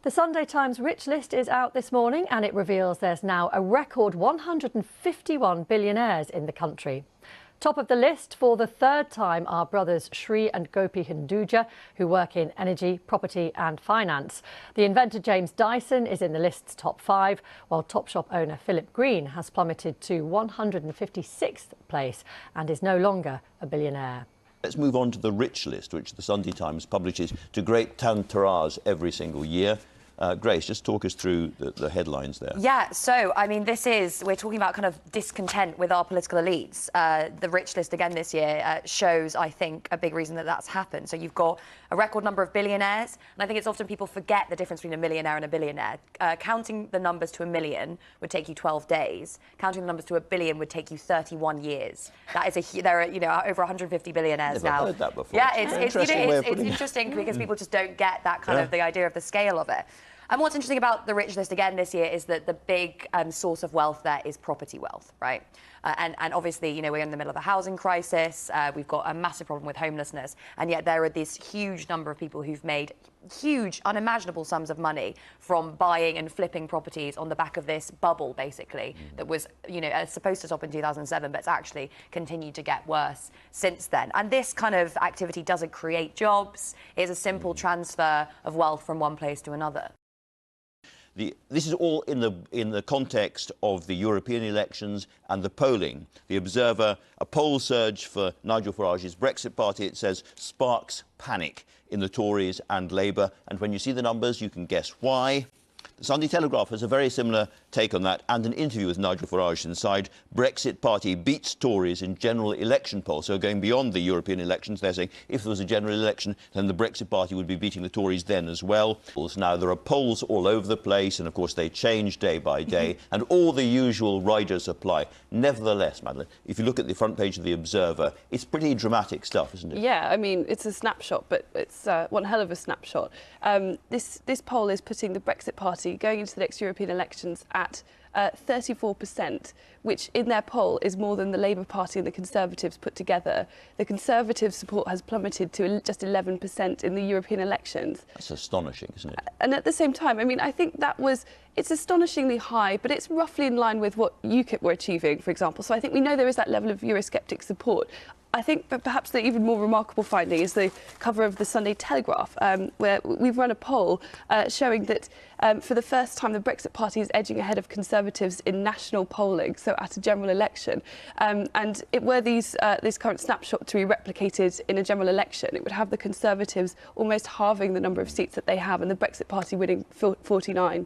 The Sunday Times Rich List is out this morning and it reveals there's now a record 151 billionaires in the country. Top of the list for the third time are brothers Sri and Gopi Hinduja, who work in energy, property and finance. The inventor James Dyson is in the list's top 5, while Topshop owner Philip Green has plummeted to 156th place and is no longer a billionaire. Let's move on to the Rich List, which the Sunday Times publishes to great tantaras every single year. Grace, just talk us through the headlines there. Yeah, so, I mean, we're talking about kind of discontent with our political elites. The Rich List, again, this year shows, I think, a big reason that that's happened. So you've got a record number of billionaires, and I think it's often people forget the difference between a millionaire and a billionaire. Counting the numbers to 1 million would take you 12 days. Counting the numbers to 1 billion would take you 31 years. That is there are, over 150 billionaires now. I've heard that before. Yeah, it's interesting because people just don't get that kind of the idea of the scale of it. And what's interesting about the Rich List again this year is that the big source of wealth there is property wealth, right? And obviously, you know, we're in the middle of a housing crisis. We've got a massive problem with homelessness. And yet there are this huge number of people who've made huge, unimaginable sums of money from buying and flipping properties on the back of this bubble, basically, that was, you know, supposed to stop in 2007, but it's actually continued to get worse since then. And this kind of activity doesn't create jobs. It's a simple transfer of wealth from one place to another. This is all in the context of the European elections and the polling. The Observer, a poll surge for Nigel Farage's BrExit party, it says, sparks panic in the Tories and Labour. And when you see the numbers, you can guess why. The Sunday Telegraph has a very similar take on that and an interview with Nigel Farage inside. BrExit party beats Tories in general election poll. So going beyond the European elections, they're saying if there was a general election, then the BrExit party would be beating the Tories then as well. Now, there are polls all over the place, and of course they change day by day, and all the usual riders apply. Nevertheless, Madeline, if you look at the front page of the Observer, it's pretty dramatic stuff, isn't it? Yeah, I mean, it's a snapshot, but it's one hell of a snapshot. This poll is putting the BrExit party going into the next European elections at 34%, which in their poll is more than the Labour Party and the Conservatives put together. The Conservative support has plummeted to just 11% in the European elections. That's astonishing, isn't it? And at the same time, I mean, I think it's astonishingly high, but it's roughly in line with what UKIP were achieving, for example. So I think we know there is that level of Eurosceptic support. I think that perhaps the even more remarkable finding is the cover of the Sunday Telegraph, where we've run a poll showing that for the first time the BrExit party is edging ahead of Conservatives in national polling, so at a general election. And were this current snapshot to be replicated in a general election, it would have the Conservatives almost halving the number of seats that they have and the BrExit party winning 49.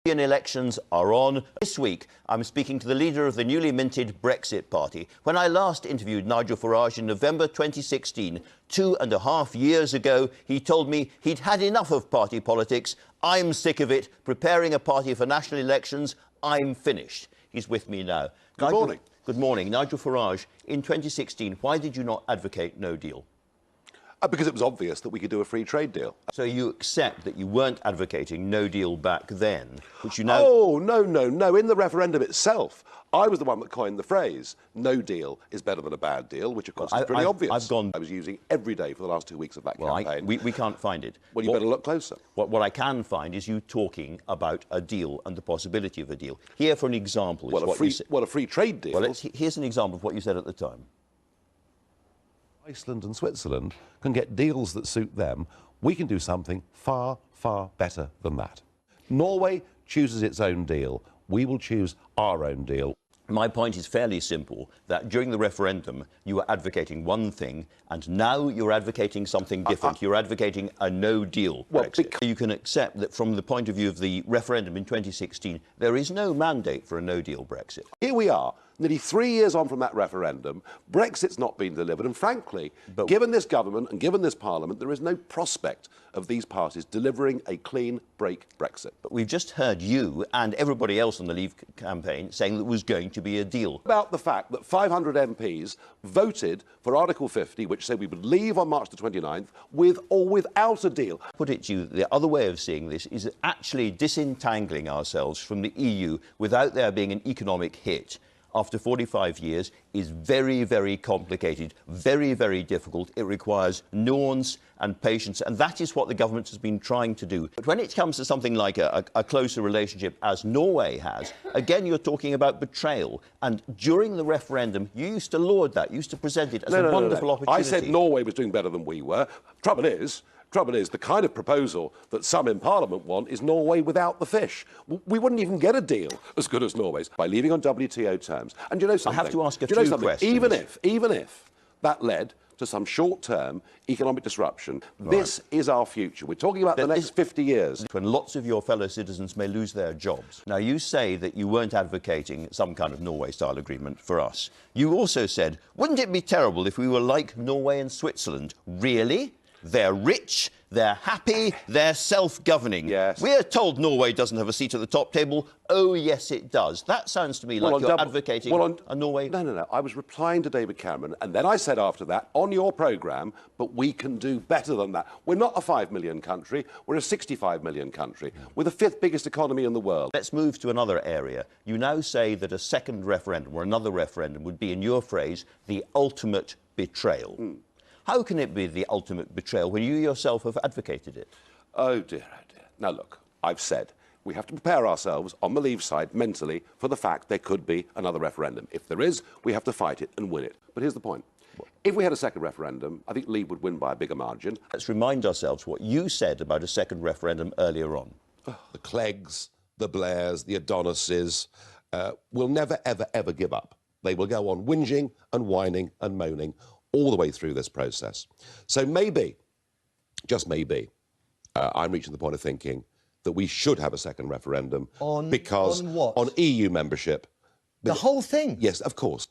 Elections are on. This week, I'm speaking to the leader of the newly minted BrExit party. When I last interviewed Nigel Farage in November 2016, 2.5 years ago, he told me he'd had enough of party politics. I'm sick of it. Preparing a party for national elections, I'm finished. He's with me now. Good morning. Good morning. Nigel Farage, in 2016, why did you not advocate no deal? Because it was obvious that we could do a free trade deal. So you accept that you weren't advocating no deal back then, which you now... Oh, no. In the referendum itself, I was the one that coined the phrase, no deal is better than a bad deal, which, of course, is pretty obvious. I was using every day for the last 2 weeks of that campaign. We can't find it. Well, you better look closer. What I can find is you talking about a deal and the possibility of a deal. Here, for an example... Well, a free trade deal... Well, here's an example of what you said at the time. Iceland and Switzerland can get deals that suit them. We can do something far, far better than that. Norway chooses its own deal. We will choose our own deal. My point is fairly simple, that during the referendum you were advocating one thing and now you're advocating something different. You're advocating a no-deal Brexit. You can accept that from the point of view of the referendum in 2016, there is no mandate for a no-deal Brexit. Here we are, nearly 3 years on from that referendum. Brexit's not been delivered, and frankly, given this government and given this parliament, there is no prospect of these parties delivering a clean break Brexit. But we've just heard you and everybody else on the Leave campaign saying that there was going to be a deal. About the fact that 500 MPs voted for Article 50, which said we would leave on March the 29th with or without a deal. Put it to you, the other way of seeing this is actually disentangling ourselves from the EU without there being an economic hit. after 45 years is very, very complicated, very, very difficult. It requires nuance and patience, and that is what the government has been trying to do. But when it comes to something like a closer relationship, as Norway has, again, you're talking about betrayal. And during the referendum, you used to laud that, you used to present it as a wonderful opportunity. I said Norway was doing better than we were. Trouble is, the kind of proposal that some in Parliament want is Norway without the fish. We wouldn't even get a deal as good as Norway's by leaving on WTO terms. And you know something? I have to ask a few questions. Even if that led to some short-term economic disruption, this is our future. We're talking about the next 50 years. When lots of your fellow citizens may lose their jobs. Now, you say that you weren't advocating some kind of Norway-style agreement for us. You also said, wouldn't it be terrible if we were like Norway and Switzerland? Really? They're rich, they're happy, they're self-governing. Yes. We're told Norway doesn't have a seat at the top table. Oh, yes, it does. That sounds to me like you're advocating a Norway... No. I was replying to David Cameron, and then I said after that, on your programme, but we can do better than that. We're not a 5 million country, we're a 65 million country. We're the 5th biggest economy in the world. Let's move to another area. You now say that a second referendum, or another referendum, would be, in your phrase, the ultimate betrayal. How can it be the ultimate betrayal when you yourself have advocated it? Oh dear, oh dear. Now look, I've said we have to prepare ourselves on the Leave side mentally for the fact there could be another referendum. If there is, we have to fight it and win it. But here's the point. If we had a second referendum, I think Leave would win by a bigger margin. Let's remind ourselves what you said about a second referendum earlier on. The Cleggs, the Blairs, the Adonises will never, ever, ever give up. They will go on whinging and whining and moaning all the way through this process. So maybe, just maybe, I'm reaching the point of thinking that we should have a second referendum because on what? On EU membership. The whole thing? Yes, of course.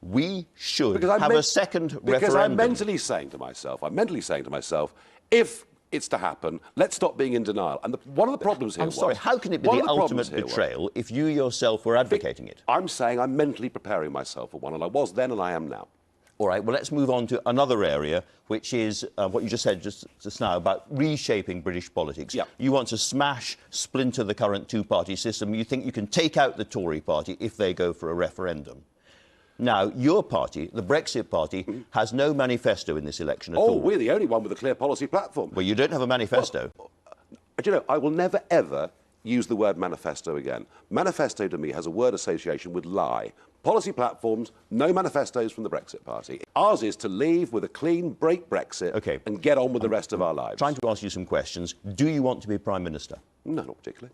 We should have a second referendum. Because I'm mentally saying to myself, if it's to happen, let's stop being in denial. And one of the problems here I'm sorry, how can it be the ultimate betrayal if you yourself were advocating it? I'm saying I'm mentally preparing myself for one, and I was then and I am now. All right, well, let's move on to another area, which is what you just said just now about reshaping British politics. Yeah. You want to splinter the current two-party system. You think you can take out the Tory party if they go for a referendum. Now, your party, the BrExit party, has no manifesto in this election at all. Oh, we're the only one with a clear policy platform. Well, you don't have a manifesto. Well, you know, I will never, ever use the word manifesto again. Manifesto, to me, has a word association with lie. Policy platforms, no manifestos from the BrExit party. Ours is to leave with a clean break Brexit and get on with the rest of our lives. Trying to ask you some questions. Do you want to be Prime Minister? No, not particularly.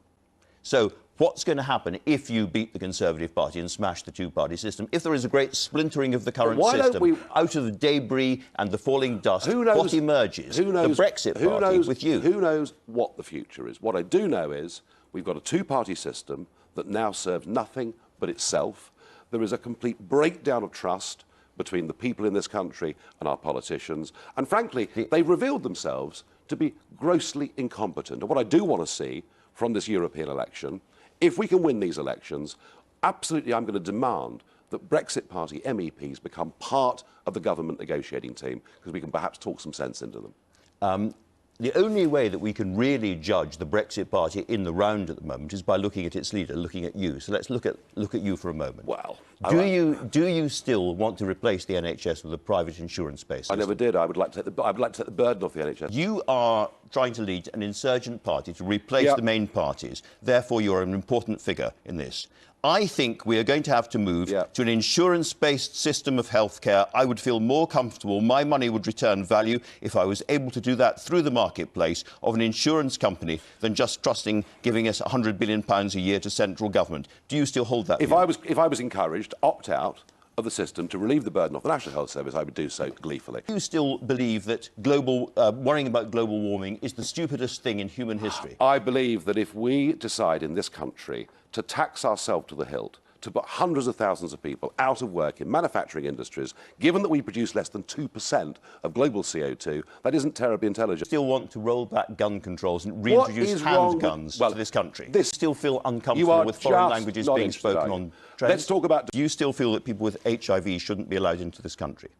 So what's going to happen if you beat the Conservative Party and smash the two-party system? If there is a great splintering of the current system, out of the debris and the falling dust, what emerges? The BrExit party with you. Who knows what the future is? What I do know is we've got a two-party system that now serves nothing but itself. There is a complete breakdown of trust between the people in this country and our politicians. And frankly, they've revealed themselves to be grossly incompetent. And what I do want to see from this European election, if we can win these elections, absolutely I'm going to demand that BrExit party MEPs become part of the government negotiating team, because we can perhaps talk some sense into them. The only way that we can really judge the BrExit party in the round at the moment is by looking at its leader, looking at you. So let's look at you for a moment. Well, do you still want to replace the NHS with a private insurance-based system? I never did. I would like to take the burden off the NHS. You are trying to lead an insurgent party to replace the main parties. Therefore, you're an important figure in this. I think we are going to have to move to an insurance-based system of healthcare. I would feel more comfortable, my money would return value if I was able to do that through the marketplace of an insurance company than just trusting giving us £100 billion a year to central government. Do you still hold that view? If I was encouraged to opt out of the system to relieve the burden off the National Health Service, I would do so gleefully. Do you still believe that worrying about global warming is the stupidest thing in human history? I believe that if we decide in this country to tax ourselves to the hilt, to put hundreds of thousands of people out of work in manufacturing industries, given that we produce less than 2% of global CO2, that isn't terribly intelligent. Still want to roll back gun controls and reintroduce handguns to this country? Still feel uncomfortable with foreign languages being spoken on trains? Let's talk about... Do you still feel that people with HIV shouldn't be allowed into this country?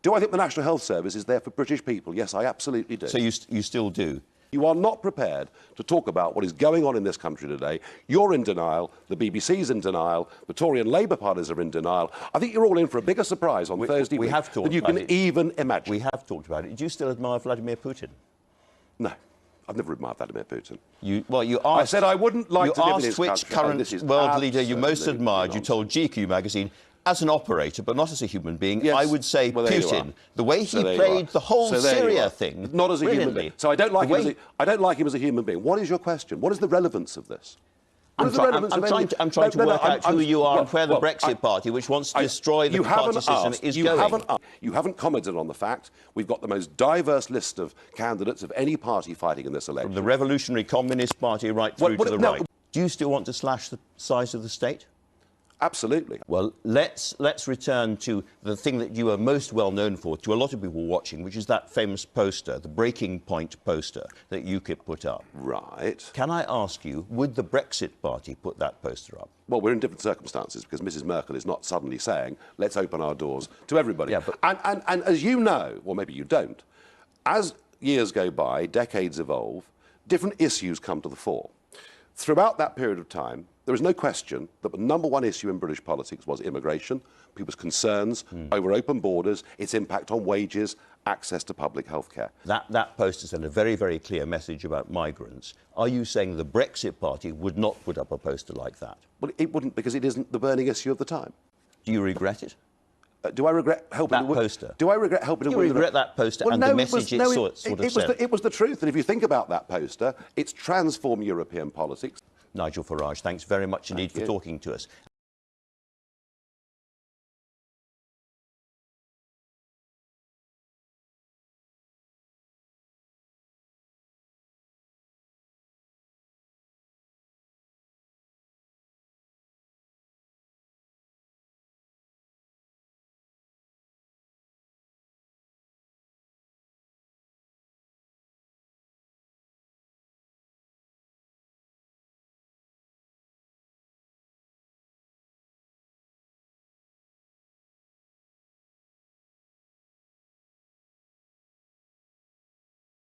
Do I think the National Health Service is there for British people? Yes, I absolutely do. So you still do? You are not prepared to talk about what is going on in this country today. You're in denial, the BBC's in denial, the Tory and Labour parties are in denial. I think you're all in for a bigger surprise on Thursday week than you can even imagine. We have talked about it. Do you still admire Vladimir Putin? No. I've never admired Vladimir Putin. You asked, I said I wouldn't like to live in his which country. current world leader you most admired. nonsense. You told GQ magazine, as an operator, but not as a human being, yes. I would say well, Putin. The way he played the whole Syria thing, not as a human being. So I don't like him. I don't like him as a human being. What is your question? What is the relevance of this? I'm trying to work out who you are and where the BrExit party, which wants to destroy the party system, is going. You haven't commented on the fact we've got the most diverse list of candidates of any party fighting in this election. From the Revolutionary Communist Party right through to the right. Do you still want to slash the size of the state? Absolutely. Well, let's return to the thing that you are most well known for, to a lot of people watching, which is that famous poster, the Breaking Point poster that UKIP put up. Right. Can I ask you, would the BrExit party put that poster up? Well, we're in different circumstances because Mrs. Merkel is not suddenly saying, let's open our doors to everybody. Yeah, but... and as you know, or maybe you don't, as years go by, decades evolve, different issues come to the fore. Throughout that period of time, there is no question that the number one issue in British politics was immigration, people's concerns over open borders, its impact on wages, access to public health care. That poster sent a very, very clear message about migrants. Are you saying the BrExit party would not put up a poster like that? Well, it wouldn't, because it isn't the burning issue of the time. Do you regret it? Do I regret helping that poster? Do I regret helping to win? You regret that poster and the message it sort of sent? It was the truth. And if you think about that poster, it's transformed European politics. Nigel Farage, thanks very much indeed for talking to us.